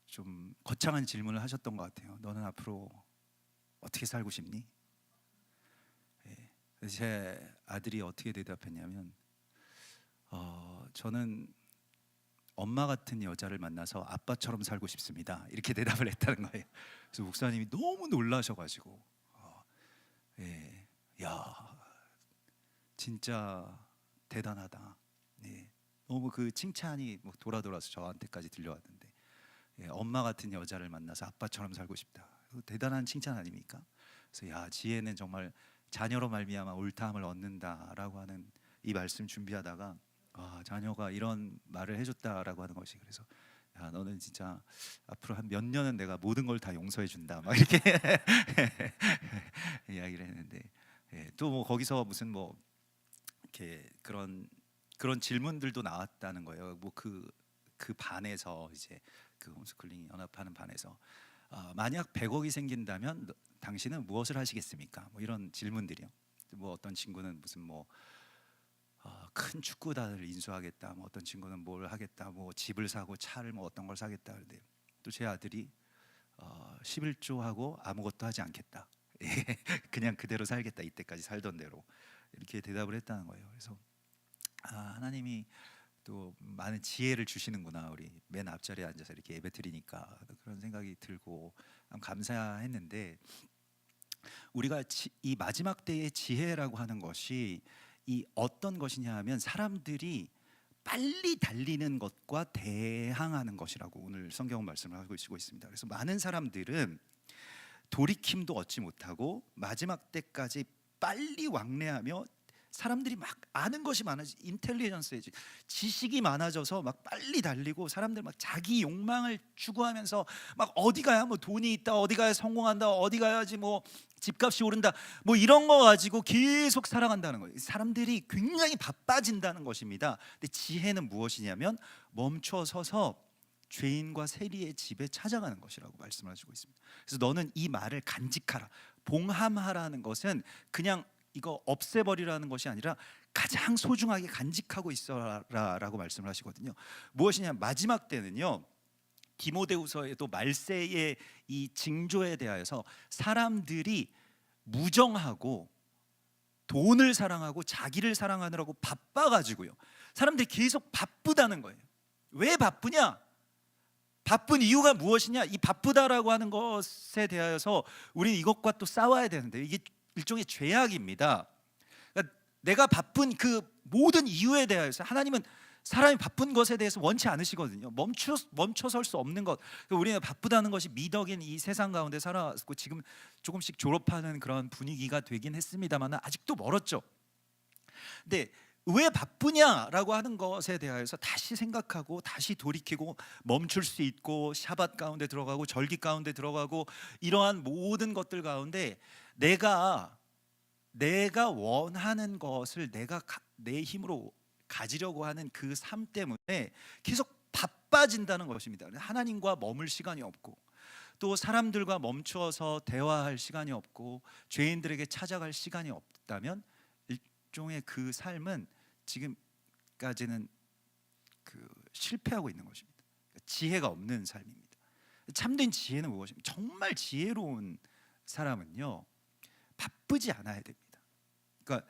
A: 좀 거창한 질문을 하셨던 것 같아요. 너는 앞으로 어떻게 살고 싶니? 예. 제 아들이 어떻게 대답했냐면, 저는 엄마 같은 여자를 만나서 아빠처럼 살고 싶습니다, 이렇게 대답을 했다는 거예요. 그래서 목사님이 너무 놀라셔가지고, 야, 진짜 대단하다. 너무 그 칭찬이 뭐 돌아서 저한테까지 들려왔는데, 엄마 같은 여자를 만나서 아빠처럼 살고 싶다. 대단한 칭찬 아닙니까? 그래서 야, 지혜는 정말 자녀로 말미암아 옳다함을 얻는다라고 하는 이 말씀 준비하다가 자녀가 이런 말을 해줬다라고 하는 것이, 그래서 야, 너는 진짜 앞으로 한 몇 년은 내가 모든 걸 다 용서해 준다 막 이렇게 이야기를 했는데, 예, 또 뭐 거기서 무슨 뭐 이렇게 그런 질문들도 나왔다는 거예요. 뭐 그 반에서 이제 그 홈스쿨링 연합하는 반에서 만약 100억이 생긴다면 당신은 무엇을 하시겠습니까? 뭐 이런 질문들이요. 뭐 어떤 친구는 무슨 뭐 큰 축구단을 인수하겠다. 뭐 어떤 친구는 뭘 하겠다. 뭐 집을 사고 차를 뭐 어떤 걸 사겠다. 그런데 또 제 아들이 11조 하고 아무것도 하지 않겠다. 예, 그냥 그대로 살겠다. 이때까지 살던 대로 이렇게 대답을 했다는 거예요. 그래서 하나님이 또 많은 지혜를 주시는구나. 우리 맨 앞자리에 앉아서 이렇게 예배 드리니까 그런 생각이 들고 참 감사했는데, 우리가 이 마지막 때의 지혜라고 하는 것이 이 어떤 것이냐 하면 사람들이 빨리 달리는 것과 대항하는 것이라고 오늘 성경은 말씀을 하고 있습니다. 그래서 많은 사람들은 돌이킴도 얻지 못하고 마지막 때까지 빨리 왕래하며, 사람들이 막 아는 것이 많아지, 인텔리전스에 지식이 많아져서 막 빨리 달리고, 사람들 막 자기 욕망을 추구하면서 막 어디 가야 뭐 돈이 있다, 어디 가야 성공한다, 어디 가야지 뭐 집값이 오른다, 뭐 이런 거 가지고 계속 살아간다는 거예요. 사람들이 굉장히 바빠진다는 것입니다. 근데 지혜는 무엇이냐면 멈춰 서서 죄인과 세리의 집에 찾아가는 것이라고 말씀을 하시고 있습니다. 그래서 너는 이 말을 간직하라. 봉함하라는 것은 그냥 이거 없애버리라는 것이 아니라 가장 소중하게 간직하고 있어라라고 말씀을 하시거든요. 무엇이냐, 마지막 때는요, 디모데후서에도 말세의 이 징조에 대하여서 사람들이 무정하고 돈을 사랑하고 자기를 사랑하느라고 바빠가지고요, 사람들이 계속 바쁘다는 거예요. 왜 바쁘냐? 바쁜 이유가 무엇이냐? 이 바쁘다라고 하는 것에 대하여서 우리는 이것과 또 싸워야 되는데, 이게 일종의 죄악입니다. 그러니까 내가 바쁜 그 모든 이유에 대해서 하나님은 사람이 바쁜 것에 대해서 원치 않으시거든요. 멈춰설 수 없는 것. 그러니까 우리는 바쁘다는 것이 미덕인 이 세상 가운데 살아왔고 지금 조금씩 졸업하는 그런 분위기가 되긴 했습니다만 아직도 멀었죠. 근데 왜 바쁘냐라고 하는 것에 대해서 다시 생각하고 다시 돌이키고 멈출 수 있고, 샤밧 가운데 들어가고 절기 가운데 들어가고, 이러한 모든 것들 가운데 내가 원하는 것을 내가 내 힘으로 가지려고 하는 그 삶 때문에 계속 바빠진다는 것입니다. 하나님과 머물 시간이 없고, 또 사람들과 멈춰서 대화할 시간이 없고, 죄인들에게 찾아갈 시간이 없다면 일종의 그 삶은 지금까지는 실패하고 있는 것입니다. 지혜가 없는 삶입니다. 참된 지혜는 무엇입니까? 정말 지혜로운 사람은요, 바쁘지 않아야 됩니다. 그러니까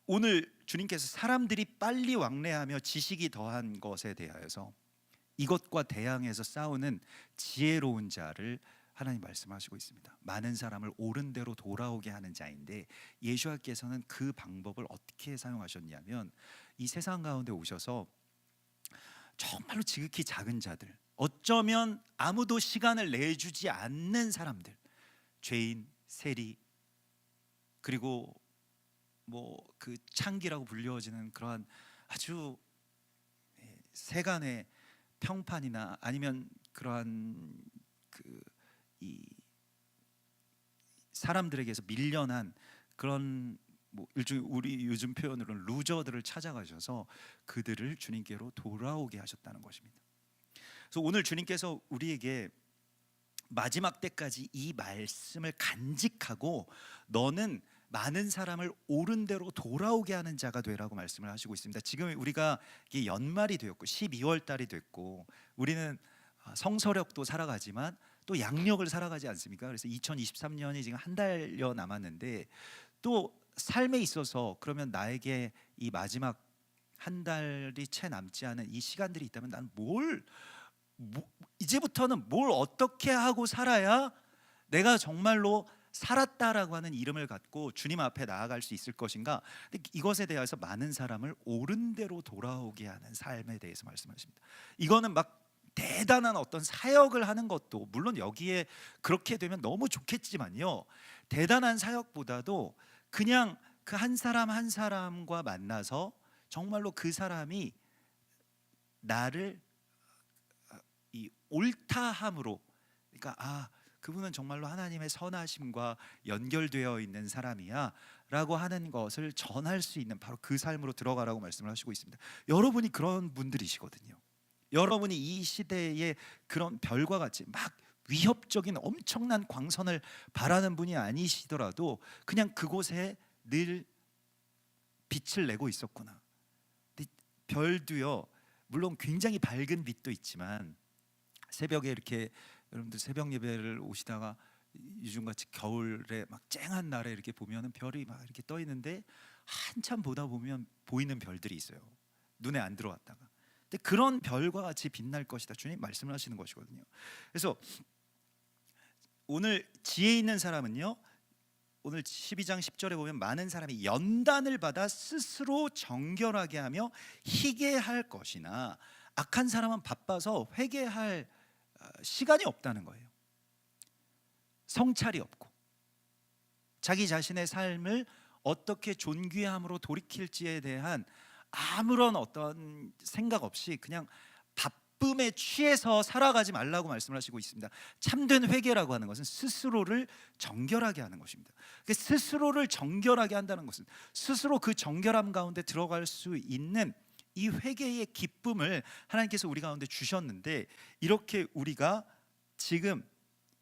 A: 오늘 주님께서 사람들이 빨리 왕래하며 지식이 더한 것에 대하여서 이것과 대항해서 싸우는 지혜로운 자를 하나님 말씀하시고 있습니다. 많은 사람을 옳은 대로 돌아오게 하는 자인데, 예수님께서는 그 방법을 어떻게 사용하셨냐면 이 세상 가운데 오셔서 정말로 지극히 작은 자들, 어쩌면 아무도 시간을 내주지 않는 사람들, 죄인, 세리, 그리고 뭐 그 창기라고 불려지는 그러한 아주 세간의 평판이나 아니면 그러한 이 사람들에게서 밀려난 그런 뭐 일종의 우리 요즘 표현으로는 루저들을 찾아가셔서 그들을 주님께로 돌아오게 하셨다는 것입니다. 그래서 오늘 주님께서 우리에게 마지막 때까지 이 말씀을 간직하고 너는 많은 사람을 옳은 대로 돌아오게 하는 자가 되라고 말씀을 하시고 있습니다. 지금 우리가 이게 연말이 되었고 12월 달이 됐고, 우리는 성서력도 살아가지만 또 양력을 살아가지 않습니까? 그래서 2023년이 지금 한 달여 남았는데, 또 삶에 있어서 그러면 나에게 이 마지막 한 달이 채 남지 않은 이 시간들이 있다면 나는 이제부터는 뭘 어떻게 하고 살아야 내가 정말로 살았다라고 하는 이름을 갖고 주님 앞에 나아갈 수 있을 것인가? 이것에 대해서 많은 사람을 옳은 대로 돌아오게 하는 삶에 대해서 말씀하십니다. 이거는 막 대단한 어떤 사역을 하는 것도 물론 여기에 그렇게 되면 너무 좋겠지만요, 대단한 사역보다도 그냥 그 한 사람 한 사람과 만나서 정말로 그 사람이 나를 이 옳다함으로, 그러니까 그분은 정말로 하나님의 선하심과 연결되어 있는 사람이야 라고 하는 것을 전할 수 있는 바로 그 삶으로 들어가라고 말씀을 하시고 있습니다. 여러분이 그런 분들이시거든요. 여러분이 이 시대의 그런 별과 같이 막 위협적인 엄청난 광선을 바라는 분이 아니시더라도 그냥 그곳에 늘 빛을 내고 있었구나. 근데 별도요, 물론 굉장히 밝은 빛도 있지만 새벽에 이렇게 여러분들 새벽 예배를 오시다가 요즘같이 겨울에 막 쨍한 날에 이렇게 보면은 별이 막 이렇게 떠 있는데 한참 보다 보면 보이는 별들이 있어요. 눈에 안 들어왔다가. 근데 그런 별과 같이 빛날 것이다. 주님 말씀을 하시는 것이거든요. 그래서 오늘 지혜 있는 사람은요, 오늘 12장 10절에 보면 많은 사람이 연단을 받아 스스로 정결하게 하며 희게할 것이나 악한 사람은 바빠서 회개할 시간이 없다는 거예요. 성찰이 없고 자기 자신의 삶을 어떻게 존귀함으로 돌이킬지에 대한 아무런 어떤 생각 없이 그냥 바쁨에 취해서 살아가지 말라고 말씀을 하시고 있습니다. 참된 회개라고 하는 것은 스스로를 정결하게 하는 것입니다. 스스로를 정결하게 한다는 것은 스스로 그 정결함 가운데 들어갈 수 있는 이 회개의 기쁨을 하나님께서 우리 가운데 주셨는데, 이렇게 우리가 지금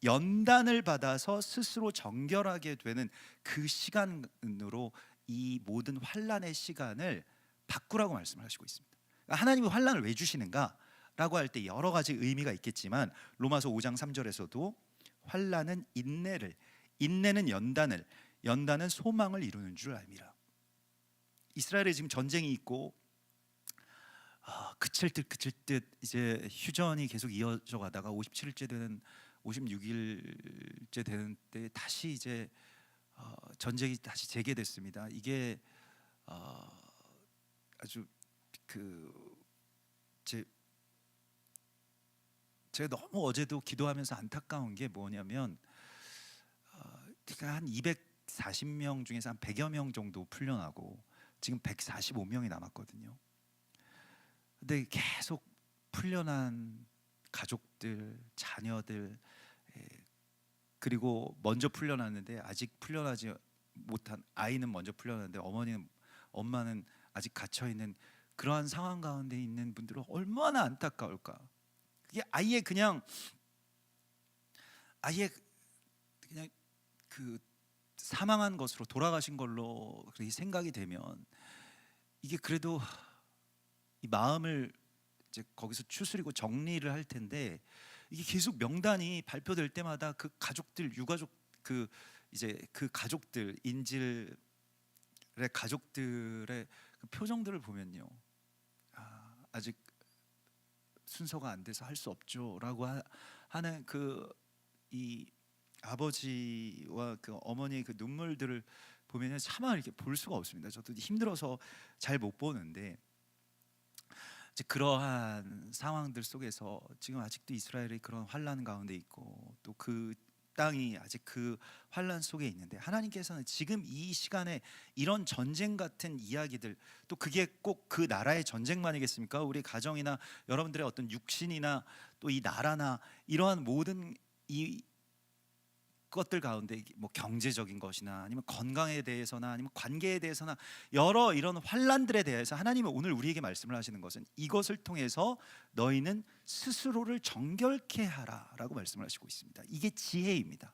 A: 연단을 받아서 스스로 정결하게 되는 그 시간으로 이 모든 환난의 시간을 바꾸라고 말씀을 하시고 있습니다. 하나님이 환난을 왜 주시는가? 라고 할 때 여러 가지 의미가 있겠지만 로마서 5장 3절에서도 환난은 인내를, 인내는 연단을, 연단은 소망을 이루는 줄 알미라. 이스라엘에 지금 전쟁이 있고 그칠 듯 이제 휴전이 계속 이어져 가다가 57일째 되는 56일째 되는 때 다시 이제 전쟁이 다시 재개됐습니다. 이게 아주 제가 너무 어제도 기도하면서 안타까운 게 뭐냐면 한 240명 중에서 한 100여 명 정도 풀려나고 지금 145명이 남았거든요. 근데 계속 풀려난 가족들, 자녀들, 그리고 먼저 풀려났는데 아직 풀려나지 못한 아이는 먼저 풀려났는데 엄마는 아직 gat혀 있는 그러한 상황 가운데 있는 분들은 얼마나 안타까울까. 그게 아예 그냥 그 사망한 것으로 돌아가신 걸로 그렇게 생각이 되면 이게 그래도 이 마음을 이제 거기서 추스리고 정리를 할 텐데, 이게 계속 명단이 발표될 때마다 그 가족들, 유가족, 그 가족들, 인질의 가족들의 그 표정들을 보면요, 아직 순서가 안 돼서 할 수 없죠라고 하는 이 아버지와 그 어머니의 그 눈물들을 보면은 차마 이렇게 볼 수가 없습니다. 저도 힘들어서 잘 못 보는데, 이제 그러한 상황들 속에서 지금 아직도 이스라엘이 그런 환란 가운데 있고 또 그 땅이 아직 그 환란 속에 있는데, 하나님께서는 지금 이 시간에 이런 전쟁 같은 이야기들, 또 그게 꼭 그 나라의 전쟁만이겠습니까? 우리 가정이나 여러분들의 어떤 육신이나 또 이 나라나 이러한 모든 이 것들 가운데 뭐 경제적인 것이나 아니면 건강에 대해서나 아니면 관계에 대해서나 여러 이런 환란들에 대해서 하나님은 오늘 우리에게 말씀을 하시는 것은 이것을 통해서 너희는 스스로를 정결케 하라라고 말씀을 하시고 있습니다. 이게 지혜입니다.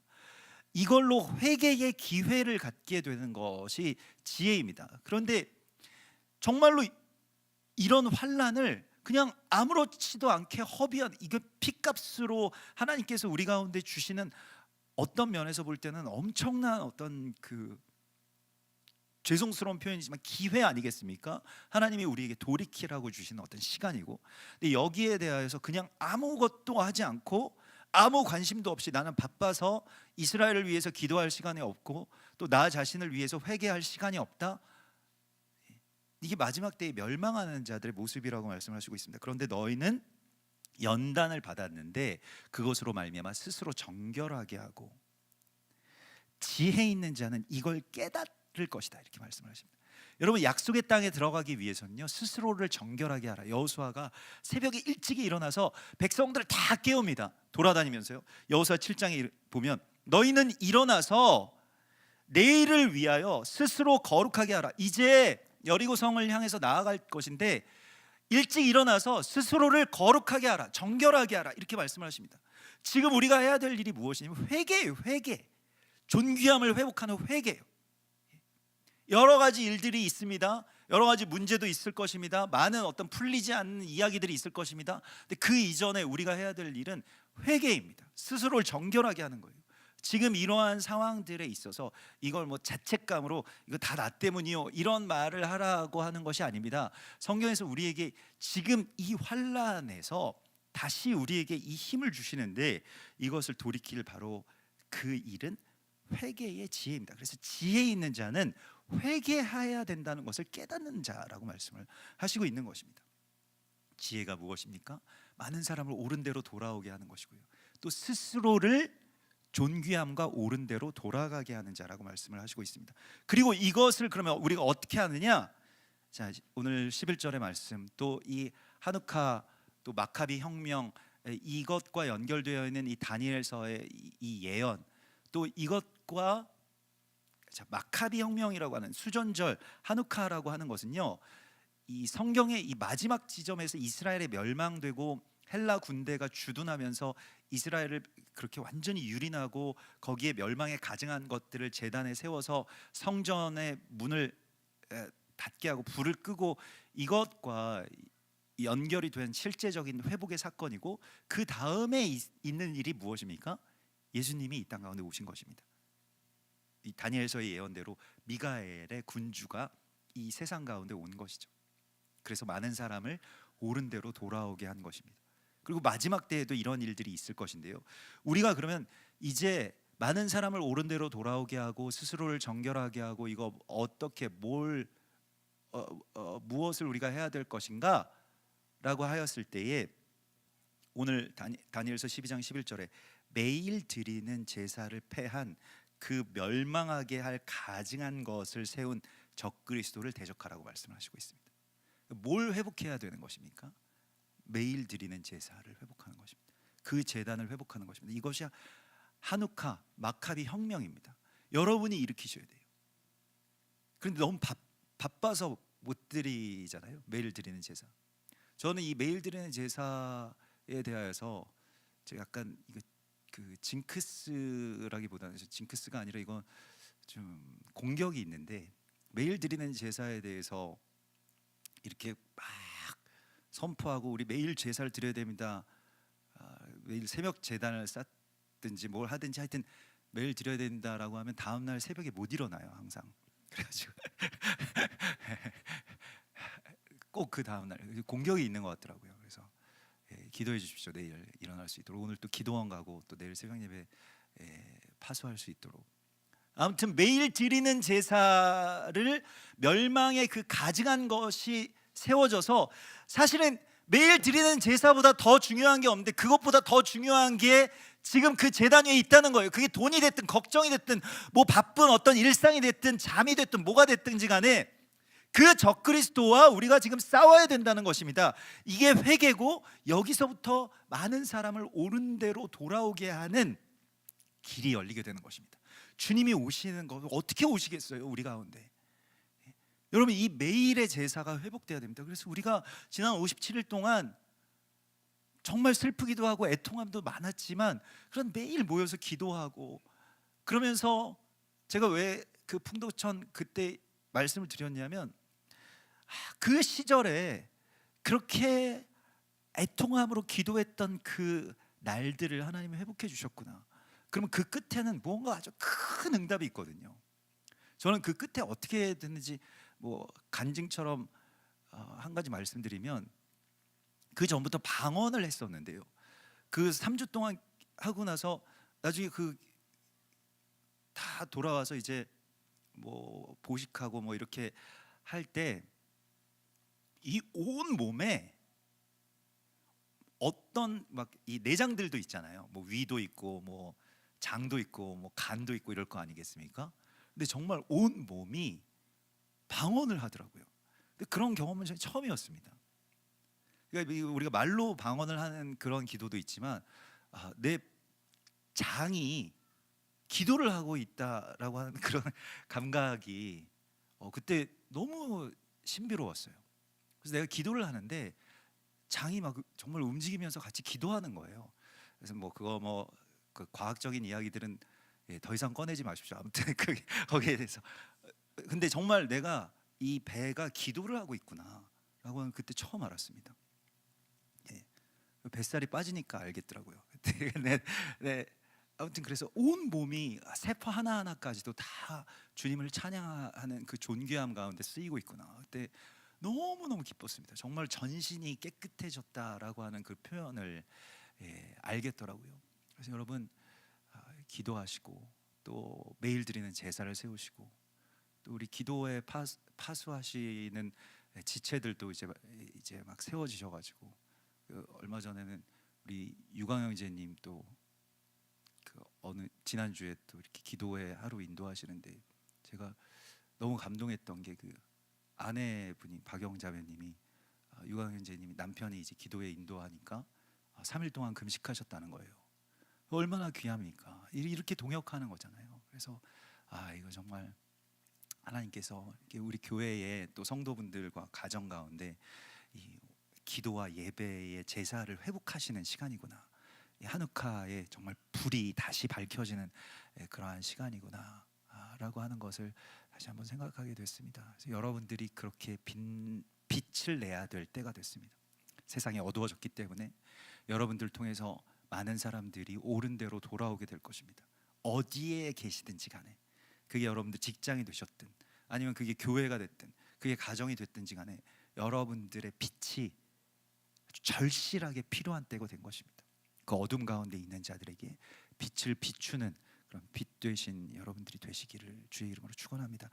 A: 이걸로 회개의 기회를 갖게 되는 것이 지혜입니다. 그런데 정말로 이런 환란을 그냥 아무렇지도 않게 허비한, 이게 핏값으로 하나님께서 우리 가운데 주시는, 어떤 면에서 볼 때는 엄청난 어떤 그 죄송스러운 표현이지만 기회 아니겠습니까? 하나님이 우리에게 돌이키라고 주시는 어떤 시간이고, 근데 여기에 대해서 그냥 아무것도 하지 않고 아무 관심도 없이 나는 바빠서 이스라엘을 위해서 기도할 시간이 없고 또 나 자신을 위해서 회개할 시간이 없다, 이게 마지막 때에 멸망하는 자들의 모습이라고 말씀하시고 있습니다. 그런데 너희는 연단을 받았는데 그것으로 말미암아 스스로 정결하게 하고 지혜 있는 자는 이걸 깨달을 것이다, 이렇게 말씀을 하십니다. 여러분, 약속의 땅에 들어가기 위해서는요, 스스로를 정결하게 하라. 여호수아가 새벽에 일찍이 일어나서 백성들을 다 깨웁니다. 돌아다니면서요. 여호수아 7장에 보면 너희는 일어나서 내일을 위하여 스스로 거룩하게 하라. 이제 여리고성을 향해서 나아갈 것인데 일찍 일어나서 스스로를 거룩하게 하라, 정결하게 하라, 이렇게 말씀을 하십니다. 지금 우리가 해야 될 일이 무엇이냐면 회개예요. 회개. 존귀함을 회복하는 회개예요. 여러 가지 일들이 있습니다. 여러 가지 문제도 있을 것입니다. 많은 어떤 풀리지 않는 이야기들이 있을 것입니다. 근데 그 이전에 우리가 해야 될 일은 회개입니다. 스스로를 정결하게 하는 거예요. 지금 이러한 상황들에 있어서 이걸 뭐 자책감으로 이거 다 나 때문이요, 이런 말을 하라고 하는 것이 아닙니다. 성경에서 우리에게 지금 이 환란에서 다시 우리에게 이 힘을 주시는데 이것을 돌이킬 바로 그 일은 회개의 지혜입니다. 그래서 지혜 있는 자는 회개해야 된다는 것을 깨닫는 자라고 말씀을 하시고 있는 것입니다. 지혜가 무엇입니까? 많은 사람을 옳은 대로 돌아오게 하는 것이고요, 또 스스로를 존귀함과 옳은 대로 돌아가게 하는 자라고 말씀을 하시고 있습니다. 그리고 이것을 그러면 우리가 어떻게 하느냐? 자, 오늘 11절의 말씀, 또 이 하누카, 또 마카비 혁명, 이것과 연결되어 있는 이 다니엘서의 이 예언, 또 이것과 마카비 혁명이라고 하는 수전절 하누카라고 하는 것은요, 이 성경의 이 마지막 지점에서 이스라엘이 멸망되고 헬라 군대가 주둔하면서 이스라엘을 그렇게 완전히 유린하고 거기에 멸망에 가증한 것들을 제단에 세워서 성전의 문을 닫게 하고 불을 끄고, 이것과 연결이 된 실제적인 회복의 사건이고, 그 다음에 있는 일이 무엇입니까? 예수님이 이 땅 가운데 오신 것입니다. 이 다니엘서의 예언대로 미가엘의 군주가 이 세상 가운데 온 것이죠. 그래서 많은 사람을 옳은 대로 돌아오게 한 것입니다. 그리고 마지막 때에도 이런 일들이 있을 것인데요, 우리가 그러면 이제 많은 사람을 옳은 대로 돌아오게 하고 스스로를 정결하게 하고 이거 어떻게 무엇을 우리가 해야 될 것인가 라고 하였을 때에, 오늘 다니엘서 12장 11절에 매일 드리는 제사를 패한 그 멸망하게 할 가증한 것을 세운 적그리스도를 대적하라고 말씀하시고 있습니다. 뭘 회복해야 되는 것입니까? 매일 드리는 제사를 회복하는 것입니다. 그 제단을 회복하는 것입니다. 이것이 하누카 마카비 혁명입니다. 여러분이 일으키셔야 돼요. 그런데 너무 바빠서 못 드리잖아요, 매일 드리는 제사. 저는 이 매일 드리는 제사에 대하여서 제가 약간 이거 그 징크스라기보다는 징크스가 아니라 이건 좀 공격이 있는데, 매일 드리는 제사에 대해서 이렇게 막 선포하고 우리 매일 제사를 드려야 됩니다, 매일 새벽 제단을 쌓든지 뭘 하든지 하여튼 매일 드려야 된다라고 하면 다음날 새벽에 못 일어나요 항상. 그래가지고 꼭 그 다음날 공격이 있는 것 같더라고요. 그래서 기도해 주십시오. 내일 일어날 수 있도록. 오늘 또 기도원 가고 또 내일 새벽 예배 파수할 수 있도록. 아무튼 매일 드리는 제사를 멸망의 그 가증한 것이 세워져서, 사실은 매일 드리는 제사보다 더 중요한 게 없는데 그것보다 더 중요한 게 지금 그 제단 위에 있다는 거예요. 그게 돈이 됐든 걱정이 됐든 뭐 바쁜 어떤 일상이 됐든 잠이 됐든 뭐가 됐든지 간에 그 적그리스도와 우리가 지금 싸워야 된다는 것입니다. 이게 회개고, 여기서부터 많은 사람을 옳은 대로 돌아오게 하는 길이 열리게 되는 것입니다. 주님이 오시는 거 어떻게 오시겠어요, 우리 가운데. 여러분, 이 매일의 제사가 회복돼야 됩니다. 그래서 우리가 지난 57일 동안 정말 슬프기도 하고 애통함도 많았지만, 그런 매일 모여서 기도하고, 그러면서 제가 왜 그 풍도천 그때 말씀을 드렸냐면, 그 시절에 그렇게 애통함으로 기도했던 그 날들을 하나님이 회복해 주셨구나. 그러면 그 끝에는 뭔가 아주 큰 응답이 있거든요. 저는 그 끝에 어떻게 됐는지 뭐 간증처럼 한 가지 말씀드리면, 그 전부터 방언을 했었는데요, 그 3주 동안 하고 나서 나중에 그 다 돌아와서 이제 뭐 보식하고 뭐 이렇게 할 때 이 온 몸에 어떤 막 이 내장들도 있잖아요. 뭐 위도 있고 뭐 장도 있고 뭐 간도 있고 이럴 거 아니겠습니까? 근데 정말 온 몸이 방언을 하더라고요. 근데 그런 경험은 저는 처음이었습니다. 그러니까 우리가 말로 방언을 하는 그런 기도도 있지만 내 장이 기도를 하고 있다라고 하는 그런 감각이 그때 너무 신비로웠어요. 그래서 내가 기도를 하는데 장이 막 정말 움직이면서 같이 기도하는 거예요. 그래서 뭐 그거 그 과학적인 이야기들은 더 이상 꺼내지 마십시오. 아무튼 거기에 대해서 근데 정말 내가 이 배가 기도를 하고 있구나라고 하는 그때 처음 알았습니다. 예. 뱃살이 빠지니까 알겠더라고요. 네, 네. 아무튼 그래서 온 몸이 세포 하나 하나까지도 다 주님을 찬양하는 그 존귀함 가운데 쓰이고 있구나. 그때 너무 너무 기뻤습니다. 정말 전신이 깨끗해졌다라고 하는 그 표현을 알겠더라고요. 그래서 여러분 기도하시고 또 매일 드리는 제사를 세우시고 또 우리 기도에 파수하시는 지체들도 이제 막 세워지셔가지고 얼마 전에는 우리 유광 형제님 또 그 어느 지난주에 또 이렇게 기도회 하루 인도하시는데 제가 너무 감동했던 게 그 아내분이 박영자매님이 유광 형제님이 남편이 이제 기도회 인도하니까 3일 동안 금식하셨다는 거예요. 얼마나 귀합니까? 이렇게 동역하는 거잖아요. 그래서 이거 정말 하나님께서 이렇게 우리 교회의 또 성도분들과 가정 가운데 이 기도와 예배의 제사를 회복하시는 시간이구나. 이 한우카에 정말 불이 다시 밝혀지는 그러한 시간이구나 라고 하는 것을 다시 한번 생각하게 됐습니다. 그래서 여러분들이 그렇게 빛을 내야 될 때가 됐습니다. 세상이 어두워졌기 때문에 여러분들 통해서 많은 사람들이 옳은 대로 돌아오게 될 것입니다. 어디에 계시든지 간에 그게 여러분들 직장이 되셨든 아니면 그게 교회가 됐든 그게 가정이 됐든지 간에 여러분들의 빛이 아주 절실하게 필요한 때가 된 것입니다. 그 어둠 가운데 있는 자들에게 빛을 비추는 그런 빛 되신 여러분들이 되시기를 주의 이름으로 축원합니다.